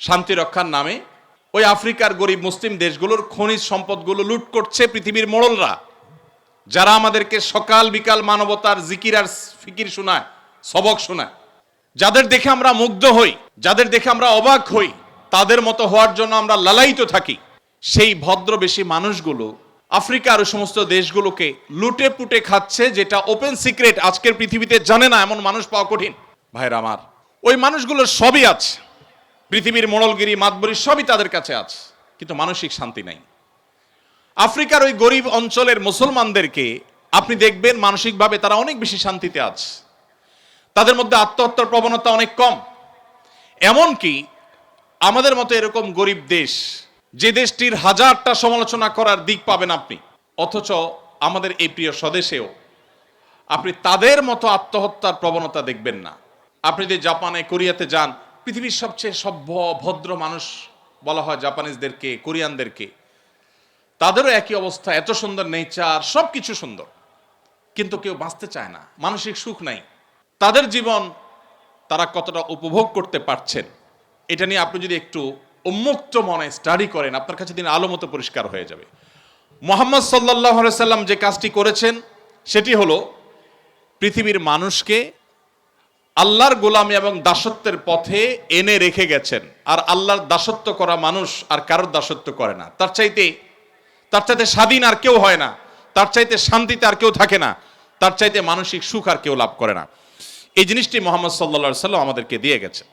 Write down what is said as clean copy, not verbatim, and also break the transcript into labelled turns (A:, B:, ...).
A: শান্তি রক্ষার নামে ওই আফ্রিকার গরিব মুসলিম দেশগুলোর খনিজ সম্পদগুলো লুট করছে পৃথিবীর মোড়লরা, যারা আমাদেরকে সকাল বিকাল মানবতার জিকির আর ফিকির শোনায়, সবক শোনায়, যাদের দেখে আমরা মুগ্ধ হই, যাদের দেখে আমরা অবাক হই, তাদের মতো হওয়ার জন্য আমরা লালায়িত থাকি। সেই ভদ্রবেশী মানুষগুলো আফ্রিকার ওই সমস্ত দেশগুলোকে লুটে পুটে খাচ্ছে, যেটা ওপেন সিক্রেট। আজকের পৃথিবীতে জানে না এমন মানুষ পাওয়া কঠিন। ভাইরা আমার, ওই মানুষগুলোর সবই আছে, পৃথিবীর মোড়লগিরি মাতবরি সবই তাদের কাছে আছে, কিন্তু মানসিক শান্তি নাই। আফ্রিকার ওই গরিব অঞ্চলের মুসলমানদেরকে আপনি দেখবেন মানসিকভাবে তারা অনেক বেশি শান্তিতে আছে, তাদের মধ্যে আত্মহত্যার প্রবণতা অনেক কম। এমনকি আমাদের মতো এরকম গরিব দেশ, যে দেশটির হাজারটা সমালোচনা করার দিক পাবেন আপনি, অথচ আমাদের এই প্রিয় স্বদেশেও আপনি তাদের মতো আত্মহত্যার প্রবণতা দেখবেন না। আপনি যদি জাপানে, কোরিয়াতে যান, পৃথিবীর সবচেয়ে সভ্য ভদ্র মানুষ বলা হয় জাপানিজদেরকে, কোরিয়ানদেরকে, তাদেরও একই অবস্থা, এত সুন্দর নেচার, সব কিছু সুন্দর, কিন্তু কেউ বাঁচতে চায় না, মানসিক সুখ নাই। তাদের জীবন তারা কতটা উপভোগ করতে পারছেন, এটা নিয়ে আপনি যদি একটু উন্মুক্ত মনে স্টাডি করেন, আপনার কাছে দিন আলো মতো পরিষ্কার হয়ে যাবে। মুহাম্মদ সাল্লাল্লাহু আলাইহি সাল্লাম যে কাজটি করেছেন সেটি হলো পৃথিবীর মানুষকে আল্লাহর গোলামি এবং দাসত্বের পথে এনে রেখে গেছেন। আর আল্লাহর দাসত্ব করা মানুষ আর কারোর দাসত্ব করে না। তার চাইতে স্বাধীন আর কেউ হয় না, তার চাইতে শান্তিতে আর কেউ থাকে না, তার চাইতে মানসিক সুখ আর কেউ লাভ করে না। এই জিনিসটি মুহাম্মদ সাল্লাল্লাহু আলাইহি সাল্লাম আমাদেরকে দিয়ে গেছে।